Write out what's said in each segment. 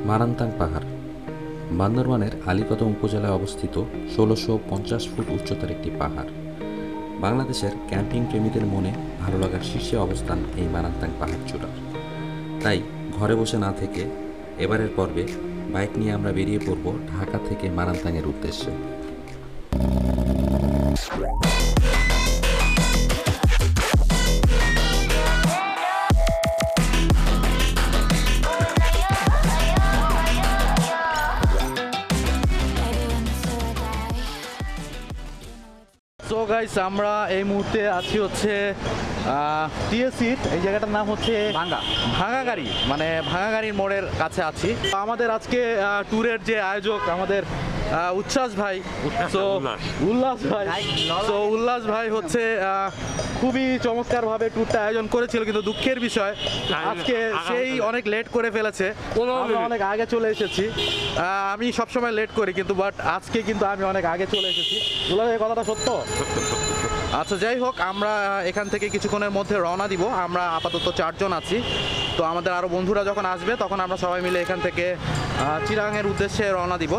মারান্তাং পাহাড় বান্দরবানের আলীকদম উপজেলায় অবস্থিত ১৬৫০ ফুট উচ্চতার একটি পাহাড়। বাংলাদেশের ক্যাম্পিং প্রেমীদের মনে ভালো লাগার শীর্ষে অবস্থান এই মারান্তাং পাহাড় চূড়ার। তাই ঘরে বসে না থেকে এবারের পর্বে বাইক নিয়ে আমরা বেরিয়ে পড়ব ঢাকা থেকে মারান্তাংয়ের উদ্দেশ্যে। সো গাইস, আমরা এই মুহূর্তে আছি হচ্ছে টিএসির এই জায়গাটার নাম হচ্ছে ভাঙাগাড়ি, মানে ভাঙাগাড়ির মোড়ের কাছে আছি। তো আমাদের আজকে ট্যুরের যে আয়োজক আমাদের উচ্ছ্বাস ভাই, তো উল্লাস ভাই হচ্ছে খুবই চমৎকারভাবে ট্যুরটা আয়োজন করেছিল, কিন্তু দুঃখের বিষয় আজকে সেই অনেক লেট করে ফেলেছে। আমরা অনেক আগে চলে এসেছি। আমি সবসময় লেট করি, কিন্তু বাট আজকে কিন্তু আমি অনেক আগে চলে এসেছি। উল্লাস, এই কথাটা সত্য? আচ্ছা, যাই হোক, আমরা এখান থেকে কিছুক্ষণের মধ্যে রওনা দিব। আমরা আপাতত 4 জন আছি। তো আমাদের আরও বন্ধুরা যখন আসবে তখন আমরা সবাই মিলে এখান থেকে চিরাংয়ের উদ্দেশ্যে রওনা দিব।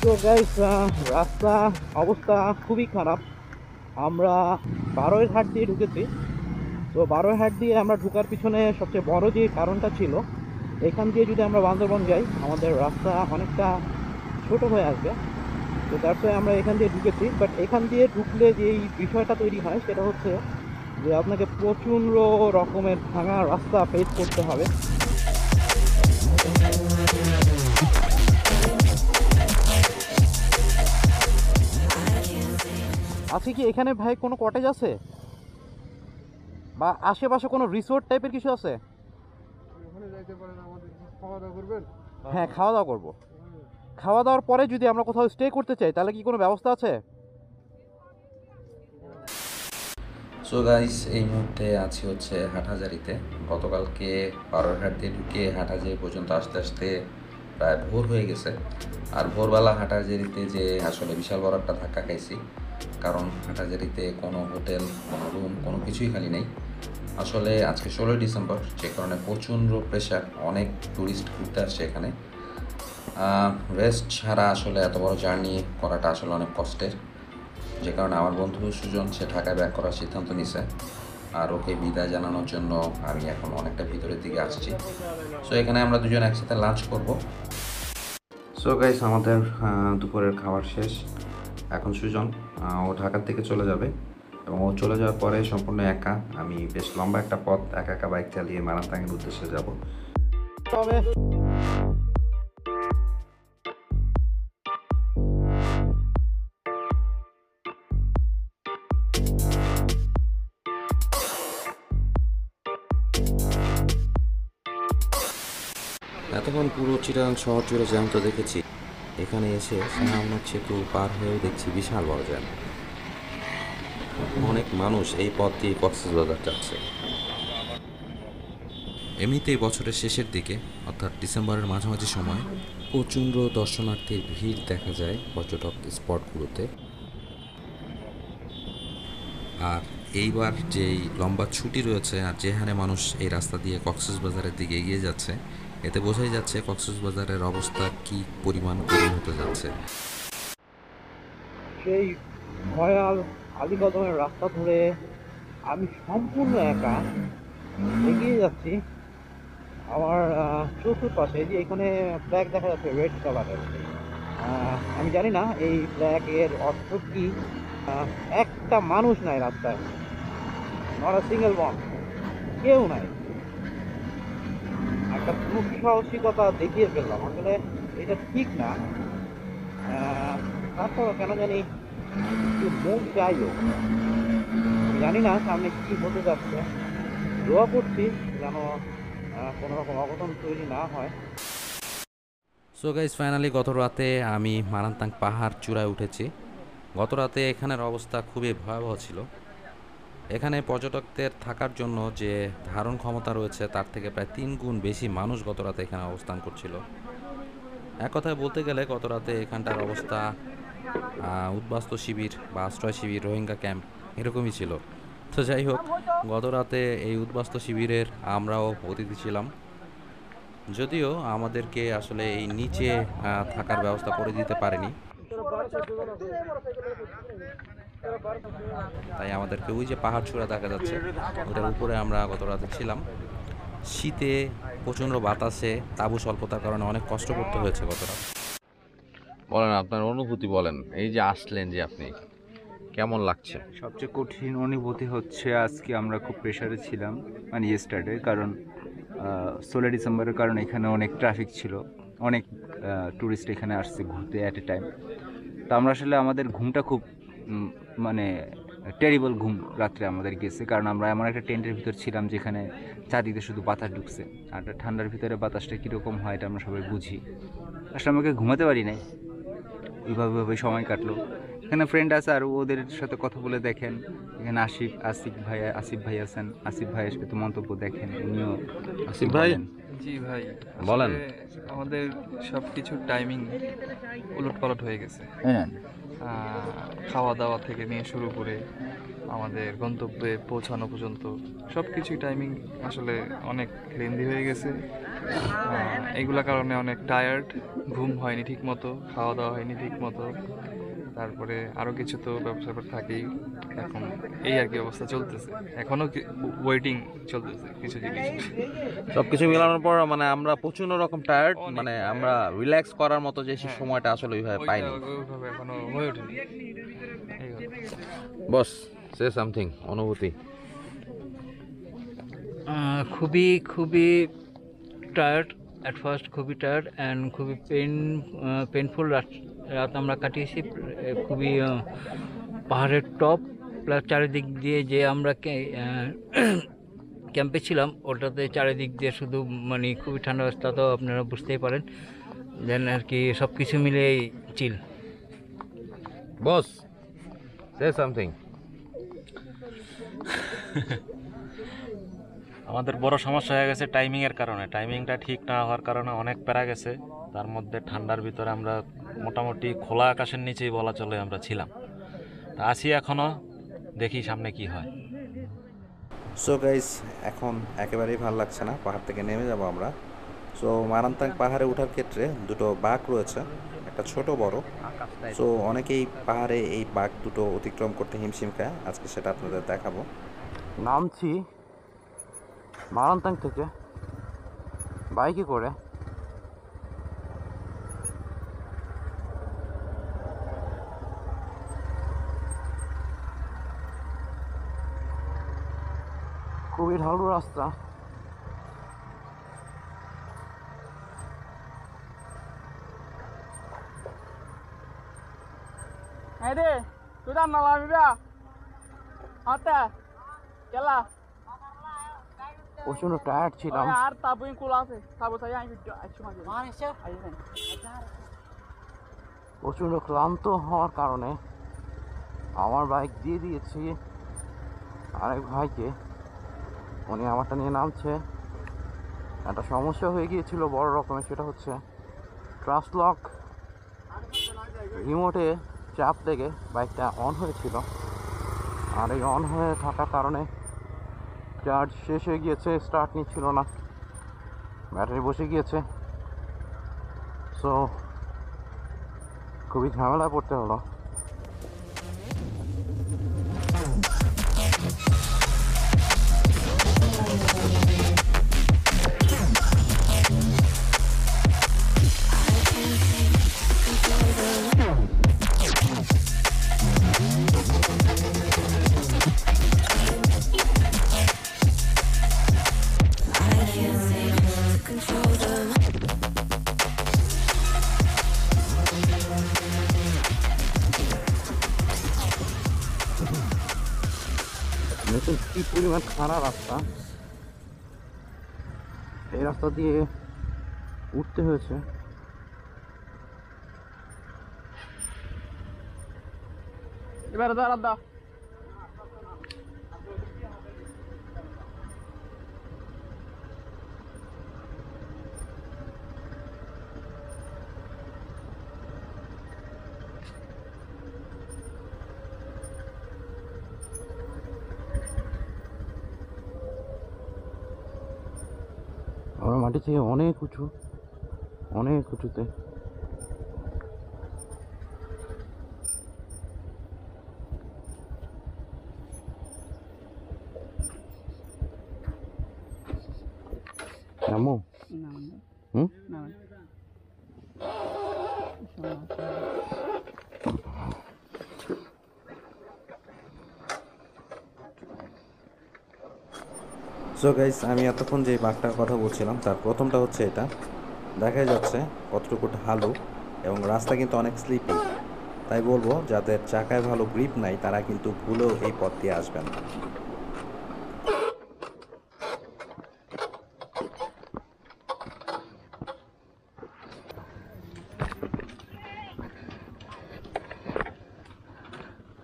তো গাইস, রাস্তা অবস্থা খুবই খারাপ। আমরা বারোয়ারহাট দিয়ে ঢুকেছি। তো বারোয়ারহাট দিয়ে আমরা ঢুকার পিছনে সবচেয়ে বড় যে কারণটা ছিল, এখান দিয়ে যদি আমরা বান্দরবান যাই আমাদের রাস্তা অনেকটা ছোট হয়ে আসবে। তো তারপরে আমরা এখান দিয়ে ঢুকেছি। বাট এখান দিয়ে ঢুকলে যেই বিষয়টা তৈরি হয় সেটা হচ্ছে যে আপনাকে প্রচণ্ড রকমের ভাঙা রাস্তা ফেস করতে হবে। আছে কি এখানে ভাই কোনো কটেজ আছে, বা আশেপাশে কোনো রিসোর্ট টাইপের কিছু আছে? হ্যাঁ, খাওয়া দাওয়া করবো। খাওয়া দাওয়ার পরে যদি আমরা কোথাও স্টে করতে চাই তাহলে কি কোনো ব্যবস্থা আছে? সো গাইস, এই মুহূর্তে আছি হচ্ছে হাটহাজারিতে। গতকালকে বারোয়ারহাট দিয়ে ঢুকে হাটহাজারি পর্যন্ত আসতে আসতে প্রায় ভোর হয়ে গেছে। আর ভোরবেলা হাটহাজারিতে যে আসলে বিশাল বড় একটা ধাক্কা খাইছি, কারণ হাটহাজারিতে কোনো হোটেল, কোনো রুম, কোনো কিছুই খালি নেই। আসলে আজকে 16ই ডিসেম্বর, যে কারণে প্রচণ্ড প্রেশার, অনেক ট্যুরিস্ট ঘুরতে আসছে এখানে। রেস্ট ছাড়া আসলে এত বড় জার্নি করাটা আসলে অনেক কষ্টের, যে কারণে আমার বন্ধু সুজন সে ঢাকায় ব্যাক করার সিদ্ধান্ত নিছে। আর ওকে বিদায় জানানোর জন্য আমি এখন অনেকটা ভিতরের দিকে আসছি। সো এখানে আমরা দুজন একসাথে লাঞ্চ করব। সো গাইস, আমাদের দুপুরের খাবার শেষ। এখন সুজন ও ঢাকার দিকে চলে যাবে, এবং ও চলে যাওয়ার পরে সম্পূর্ণ একা আমি বেশ লম্বা একটা পথ একা একা বাইক চালিয়ে মারান্তাংয়ের উদ্দেশ্যে যাব। তবে এতক্ষণ পুরো চিটাগাং শহর জুড়ে জ্যাম তো দেখেছি, এখানে এসে শাহআহমদ সেতু পার হয়েও দেখছি বিশাল বড় জ্যাম। অনেক মানুষ এই পথ দিয়ে কক্সবাজার যাচ্ছে। এমনিতেই বছরের শেষের দিকে, অর্থাৎ ডিসেম্বরের মাঝামাঝি সময় প্রচণ্ড দর্শনার্থীর ভিড় দেখা যায় পর্যটক স্পটগুলোতে। আর এইবার যেই লম্বা ছুটি রয়েছে আর যে হারে মানুষ এই রাস্তা দিয়ে কক্সবাজারের দিকে এগিয়ে যাচ্ছে, এতে বোঝাই যাচ্ছে কক্সবাজারের অবস্থা কি পরিমাণ করুণ হতে যাচ্ছে। সেই ভয়াল আলীকদমের রাস্তা ধরে আমি সম্পূর্ণ একা এগিয়ে যাচ্ছি। আমার চতুর্পাশে যে এখানে ফ্ল্যাগ দেখা যাচ্ছে রেড কালারের, আমি জানি না এই ফ্ল্যাগের অর্থ কি। একটা মানুষ নাই রাস্তায়, নট আ সিঙ্গেল ওয়ান, কেউ নাই। একটা দুঃসাহসিকতা দেখিয়ে ফেললাম, আসলে এটা ঠিক না। তারপরও কেন জানি একটু মুখ চাইও, জানি না সামনে কি হতে যাচ্ছে। দোয়া করছি যেন কোনো রকম অঘটন তৈরি না হয়। সো গাইস, ফাইনালি গত রাতে আমি মারান্তাং পাহাড় চূড়ায় উঠেছি। গত রাতে এখানের অবস্থা খুবই ভয়াবহ ছিল। এখানে পর্যটকদের থাকার জন্য যে ধারণ ক্ষমতা রয়েছে তার থেকে প্রায় 3 গুণ বেশি মানুষ গত রাতে এখানে অবস্থান করছিল। এক কথায় বলতে গেলে গত রাতে এখানটার অবস্থা উদ্বাস্তু শিবির বা আশ্রয় শিবির, রোহিঙ্গা ক্যাম্প এরকমই ছিল। তো যাই হোক, গত রাতে এই উদ্বাস্তু শিবিরের আমরাও অতিথি ছিলাম, যদিও আমাদেরকে আসলে এই নিচে থাকার ব্যবস্থা করে দিতে পারেনি, তাই আমাদেরকে ওই যে পাহাড় চূড়া দেখা যাচ্ছে ওটার উপরে আমরা গত রাতে ছিলাম। শীতে প্রচণ্ড বাতাসে তাঁবু স্বল্পতার কারণে অনেক কষ্ট করতে হয়েছে গত রাত। বলেন আপনার অনুভূতি বলেন, এই যে আসলেন যে আপনি, কেমন লাগছে? সবচেয়ে কঠিন অনুভূতি হচ্ছে আজকে আমরা খুব প্রেশারে ছিলাম, মানে ইয়েস্টারডে, কারণ 16 ডিসেম্বরের কারণে এখানে অনেক ট্রাফিক ছিল, অনেক ট্যুরিস্ট এখানে আসছে ঘুরতে অ্যাট এ টাইম। তো আমরা আসলে আমাদের ঘুমটা খুব মানে টেরিবল ঘুম রাত্রে আমাদের গেছে, কারণ আমরা এমন একটা টেন্টের ভিতর ছিলাম যেখানে চারদিকে শুধু বাতাস ঢুকছে, আর ঠান্ডার ভিতরে বাতাসটা কীরকম হয় এটা আমরা সবাই বুঝি। আসলে আমাকে ঘুমাতে পারি নাই, ওইভাবে সময় কাটলো। এখানে ফ্রেন্ড আছে আর ওদের সাথে কথা বলে দেখেন, এখানে আসিফ ভাই আছেন, আসিফ ভাইয়ের সাথে মন্তব্য দেখেন, উনিও। আসিফ ভাই, জি ভাই, বলেন। আমাদের সব কিছুর টাইমিং উলটপালট হয়ে গেছে। হ্যাঁ, খাওয়া দাওয়া থেকে নিয়ে শুরু করে আমাদের গন্তব্যে পৌঁছানো পর্যন্ত সব কিছুই টাইমিং আসলে অনেক লেন্দি হয়ে গেছে। এগুলা কারণে অনেক টায়ার্ড, ঘুম হয়নি ঠিক মতো, খাওয়া দাওয়া হয়নি ঠিক মতো, তারপরে আরও কিছু তো ব্যবসা থাকেই। এখন এই আর কি অবস্থা চলতেছে, এখনও ওয়েটিং চলতেছে কিছু জিনিস। সবকিছু মিলানোর পর মানে আমরা প্রচন্ড রকম টায়ার্ড, অনেক মানে tired। আমরা রিল্যাক্স করার মতো যে হ্যাঁ। সময়টা আসলে ওইভাবে পাইনি। ওইভাবে এখনো হয়ে ওঠেনি। এই হলো। বস, সে সামথিং, অনুভূতি। খুবই টায়ার্ড অ্যাট ফার্স্ট, খুবই টায়ার্ড অ্যান্ড খুবই পেনফুল রাত আমরা কাটিয়েছি। খুবই পাহাড়ের টপ প্লাস চারিদিক দিয়ে যে আমরা ক্যাম্পে ছিলাম ওটাতে চারিদিক দিয়ে শুধু মানে খুবই ঠান্ডা অবস্থা, তো আপনারা বুঝতেই পারেন। দেন আর কি সব কিছু মিলেই চিল। বস, সে সামথিং। আমাদের বড় সমস্যা হয়ে গেছে টাইমিংয়ের কারণে। টাইমিংটা ঠিক না হওয়ার কারণে অনেক প্যারা গেছে। তার মধ্যে ঠান্ডার ভিতরে আমরা মোটামুটি খোলা আকাশের নিচেই বলা চলে আমরা ছিলাম। তা আসি এখনও, দেখি সামনে কি হয়। সো গাইস, এখন একেবারেই ভালো লাগছে না, পাহাড় থেকে নেমে যাব আমরা। সো মারান্তাং পাহাড়ে ওঠার ক্ষেত্রে দুটো বাঁক রয়েছে, একটা ছোট বড়। সো অনেকেই পাহাড়ে এই বাঁক দুটো অতিক্রম করতে হিমশিম খায়, আজকে সেটা আপনাদের দেখাবো। নামছি মারান্তাং থেকে বাইকে করে। খুবই ঢালু রাস্তা, প্রচন্ড টায়ার্ড ছিলাম। প্রচন্ড ক্লান্ত হওয়ার কারণে আমার বাইক দিয়ে দিয়েছি আরেক ভাইকে, উনি আমারটা নিয়ে নামছে। একটা সমস্যা হয়ে গিয়েছিল বড় রকমের, সেটা হচ্ছে ট্রাস্ট লক রিমোটে চাপ থেকে বাইকটা অন হয়েছিল, আর এই অন হয়ে থাকার কারণে চার্জ শেষ হয়ে গিয়েছে, স্টার্ট নিচ্ছিল না, ব্যাটারি বসে গিয়েছে। সো খুবই ঝামেলায় পড়তে হলো। নতুন কি পরিমাণ খারাপ রাস্তা, এই রাস্তা দিয়ে উঠতে হয়েছে। এবারে দাঁড়া মাটি থেকে অনেক উঁচু, অনেক উঁচুতে। নামো হুম সো গাইস, আমি এতক্ষণ যে বাঘটার কথা বলছিলাম তার প্রথমটা হচ্ছে এটা। দেখা যাচ্ছে কতটুকু ঢালু এবং রাস্তা কিন্তু অনেক স্লিপি। তাই বলবো যাদের চাকায় ভালো গ্রিপ নাই তারা কিন্তু ভুলেও এই পথ দিয়ে আসবেন না।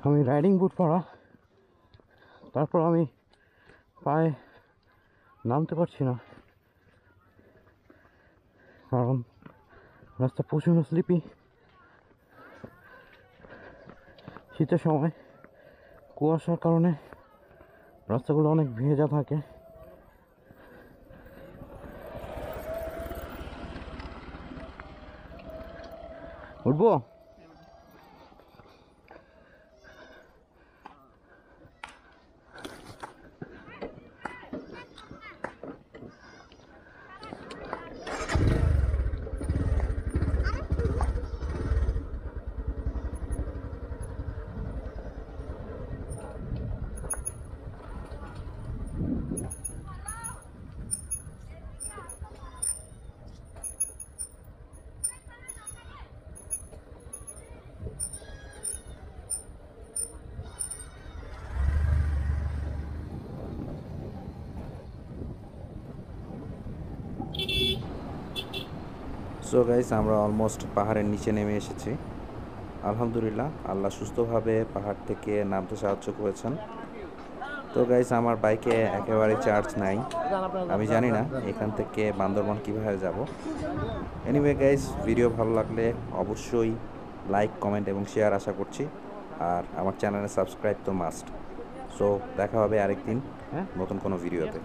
আমি রাইডিং বুট পরা, তারপর আমি পায়ে নামতে পারছি না কারণ রাস্তা প্রচণ্ড স্লিপি। শীতের সময় কুয়াশার কারণে রাস্তাগুলো অনেক ভেজা থাকে। উঠবো? সো গাইস, আমরা অলমোস্ট পাহাড়ের নিচে নেমে এসেছি। আলহামদুলিল্লাহ, আল্লাহ সুস্থভাবে পাহাড় থেকে নামতে সাহায্য করেছেন। তো গাইস, আমার বাইকে একেবারে চার্জ নাই, আমি জানি না এখান থেকে বান্দরবান কীভাবে যাব। এনিওয়ে গাইস, ভিডিও ভালো লাগলে অবশ্যই লাইক, কমেন্ট এবং শেয়ার আশা করছি। আর আমার চ্যানেলে সাবস্ক্রাইব তো মাস্ট। সো দেখা হবে আরেকদিন নতুন কোনো ভিডিওতে।